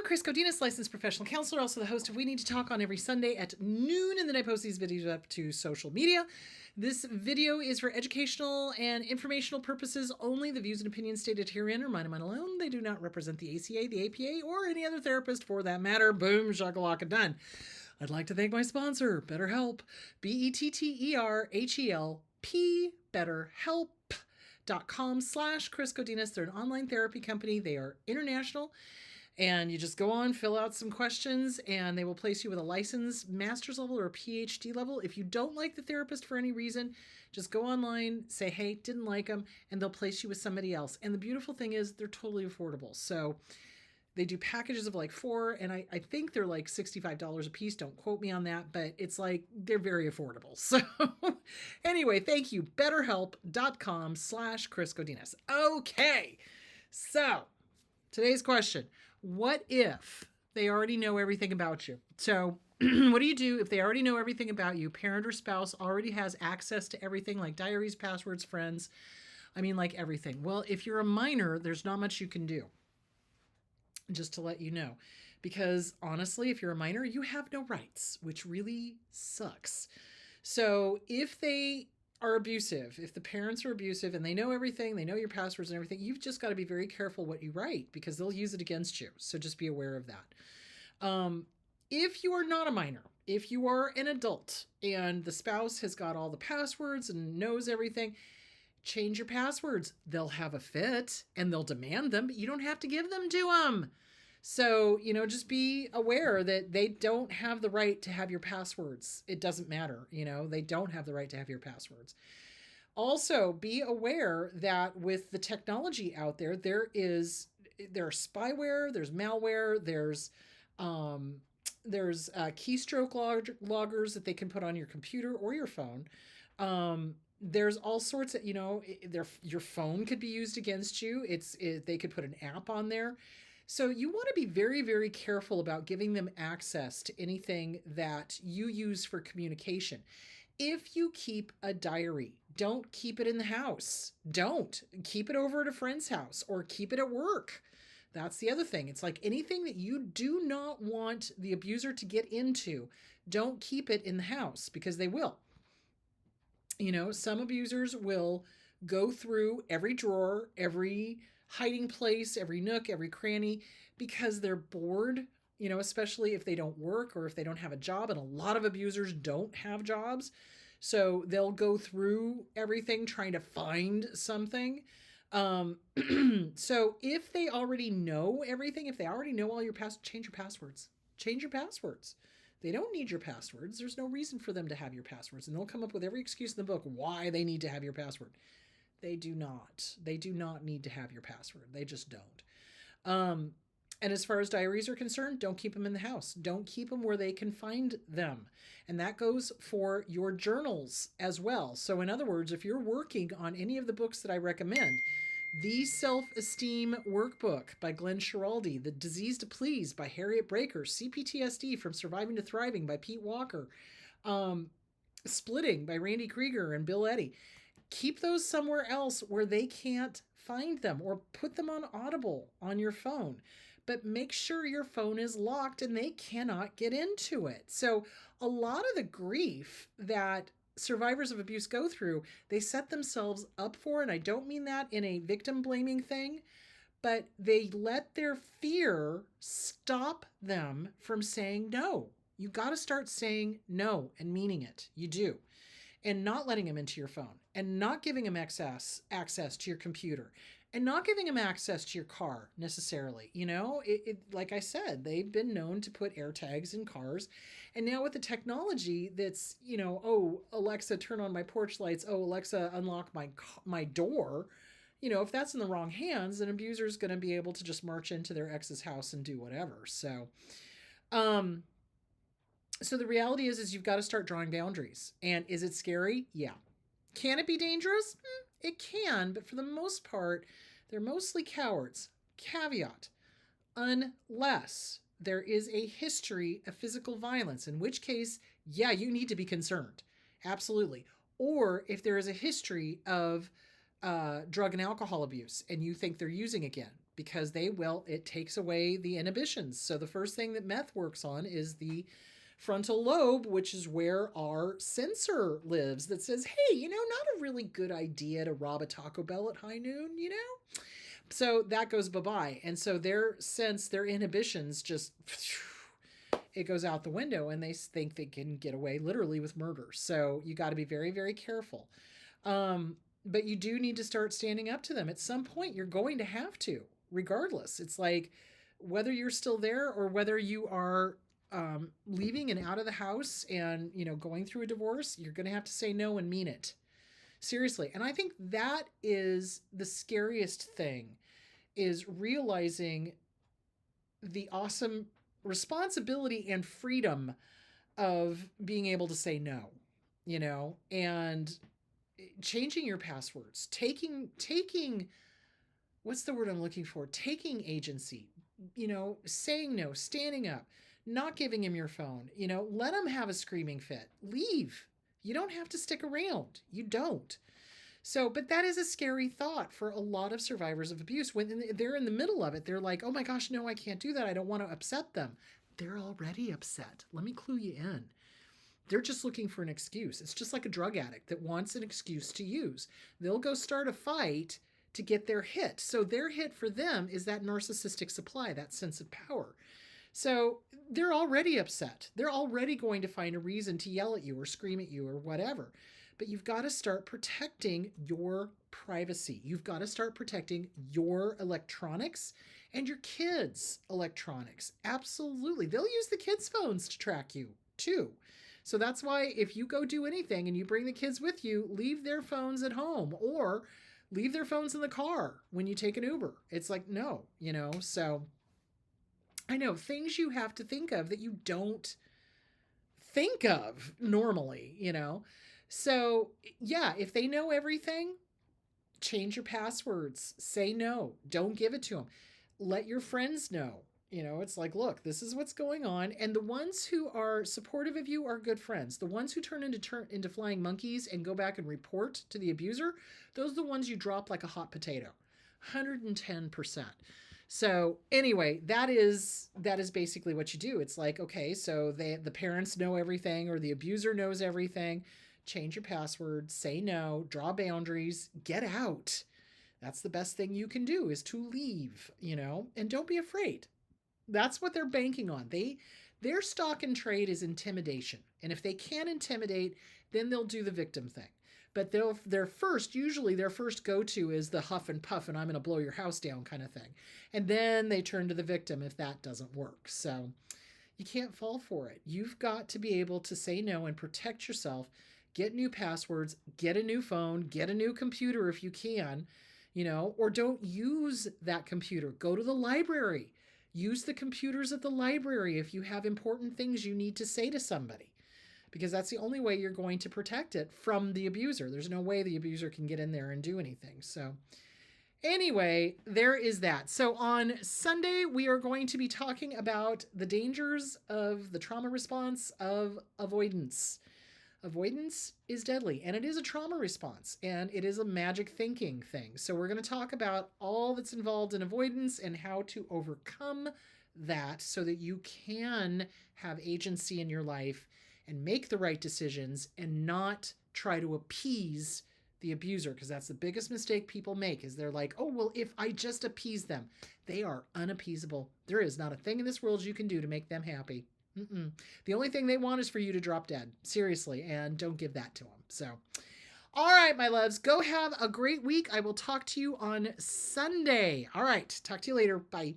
Chris Godinez, licensed professional counselor, also the host of We Need to Talk on every Sunday at noon, and then I post these videos up to social media. This video is for educational and informational purposes only. The views and opinions stated herein are mine and mine alone. They do not represent the ACA, the APA, or any other therapist for that matter. Boom, shakalaka, done. I'd like to thank my sponsor, BetterHelp, BetterHelp, BetterHelp.com/Chris Godinez. They're an online therapy company. They are international. And you just go on, fill out some questions, and they will place you with a licensed master's level or a PhD level. If you don't like the therapist for any reason, just go online, say, hey, didn't like them, and they'll place you with somebody else. And the beautiful thing is they're totally affordable. So they do packages of like 4, and I think they're like $65 a piece. Don't quote me on that, but it's like they're very affordable. So anyway, thank you. BetterHelp.com/Chris Godinez. Okay, so today's question: what if they already know everything about you? So what do you do if they already know everything about you? Parent or spouse already has access to everything, like diaries, passwords, friends. I mean, like everything. Well, if you're a minor, there's not much you can do. Just to let you know, because honestly, if you're a minor, you have no rights, which really sucks. So if they are abusive, if the parents are abusive and they know everything, they know your passwords and everything, you've just got to be very careful what you write because they'll use it against you. So just be aware of that. If you are not a minor, if you are an adult and the spouse has got all the passwords and knows everything, change your passwords. They'll have a fit and they'll demand them, but you don't have to give them to them. So, just be aware that they don't have the right to have your passwords. It doesn't matter. They don't have the right to have your passwords. Also, be aware that with the technology out there, there's spyware, there's malware, there's keystroke loggers that they can put on your computer or your phone. There's all sorts of, your phone could be used against you. They could put an app on there. So you want to be very, very careful about giving them access to anything that you use for communication. If you keep a diary, don't keep it in the house. Don't keep it over at a friend's house or keep it at work. That's the other thing. It's like anything that you do not want the abuser to get into, don't keep it in the house because they will. Some abusers will go through every drawer, every hiding place, every nook, every cranny, because they're bored, especially if they don't work or if they don't have a job. And a lot of abusers don't have jobs. So they'll go through everything trying to find something. So if they already know everything, if they already know all your change your passwords. Change your passwords. They don't need your passwords. There's no reason for them to have your passwords. And they'll come up with every excuse in the book why they need to have your password. They do not. They do not need to have your password. They just don't. And as far as diaries are concerned, don't keep them in the house. Don't keep them where they can find them. And that goes for your journals as well. So in other words, if you're working on any of the books that I recommend, The Self-Esteem Workbook by Glenn Schiraldi, The Disease to Please by Harriet Breaker, CPTSD From Surviving to Thriving by Pete Walker, Splitting by Randy Krieger and Bill Eddy. Keep those somewhere else where they can't find them, or put them on Audible on your phone. But make sure your phone is locked and they cannot get into it. So a lot of the grief that survivors of abuse go through, they set themselves up for, and I don't mean that in a victim blaming thing, but they let their fear stop them from saying no. You got to start saying no and meaning it. You do. And not letting them into your phone, and not giving them access to your computer, and not giving them access to your car necessarily. Like I said, they've been known to put AirTags in cars. And now with the technology that's, oh, Alexa, turn on my porch lights. Oh, Alexa, unlock my door. If that's in the wrong hands, an abuser is going to be able to just march into their ex's house and do whatever. So the reality is you've got to start drawing boundaries. And is it scary? Yeah. Can it be dangerous? It can, but for the most part, they're mostly cowards. Caveat: unless there is a history of physical violence, in which case, yeah, you need to be concerned. Absolutely. Or if there is a history of drug and alcohol abuse and you think they're using again, because it takes away the inhibitions. So the first thing that meth works on is the frontal lobe, which is where our sensor lives, that says, hey, not a really good idea to rob a Taco Bell at high noon, So that goes bye-bye. And so their inhibitions just, it goes out the window, and they think they can get away literally with murder. So you got to be very, very careful. But you do need to start standing up to them. At some point, you're going to have to, regardless. It's like whether you're still there or whether you are leaving and out of the house and, going through a divorce, you're going to have to say no and mean it. Seriously. And I think that is the scariest thing, is realizing the awesome responsibility and freedom of being able to say no, and changing your passwords, taking what's the word I'm looking for? Taking agency, saying no, standing up, not giving him your phone, let him have a screaming fit, leave. You don't have to stick around. You don't. So, but that is a scary thought for a lot of survivors of abuse. When they're in the middle of it, they're like, oh my gosh, no, I can't do that. I don't want to upset them. They're already upset. Let me clue you in. They're just looking for an excuse. It's just like a drug addict that wants an excuse to use. They'll go start a fight to get their hit. So their hit for them is that narcissistic supply, that sense of power. So they're already upset. They're already going to find a reason to yell at you or scream at you or whatever. But you've got to start protecting your privacy. You've got to start protecting your electronics and your kids' electronics. Absolutely. They'll use the kids' phones to track you too. So that's why if you go do anything and you bring the kids with you, leave their phones at home or leave their phones in the car when you take an Uber. It's like, no, so I know things you have to think of that you don't think of normally, So yeah, if they know everything, change your passwords, say no, don't give it to them. Let your friends know, it's like, look, this is what's going on. And the ones who are supportive of you are good friends. The ones who turn into flying monkeys and go back and report to the abuser, those are the ones you drop like a hot potato, 110%. So anyway, that is basically what you do. It's like, okay, so the parents know everything or the abuser knows everything. Change your password, say no, draw boundaries, get out. That's the best thing you can do, is to leave, and don't be afraid. That's what they're banking on. Their stock and trade is intimidation. And if they can't intimidate, then they'll do the victim thing. But their first go-to is the huff and puff and I'm going to blow your house down kind of thing. And then they turn to the victim if that doesn't work. So you can't fall for it. You've got to be able to say no and protect yourself. Get new passwords, get a new phone, get a new computer if you can, or don't use that computer. Go to the library. Use the computers at the library if you have important things you need to say to somebody, because that's the only way you're going to protect it from the abuser. There's no way the abuser can get in there and do anything. So anyway, there is that. So on Sunday, we are going to be talking about the dangers of the trauma response of avoidance. Avoidance is deadly, and it is a trauma response, and it is a magic thinking thing. So we're going to talk about all that's involved in avoidance and how to overcome that so that you can have agency in your life and make the right decisions and not try to appease the abuser, because that's the biggest mistake people make, is they're like, oh, well, if I just appease them. They are unappeasable. There is not a thing in this world you can do to make them happy. The only thing they want is for you to drop dead. Seriously. And don't give that to them. So, all right, my loves, go have a great week. I will talk to you on Sunday. All right. Talk to you later. Bye.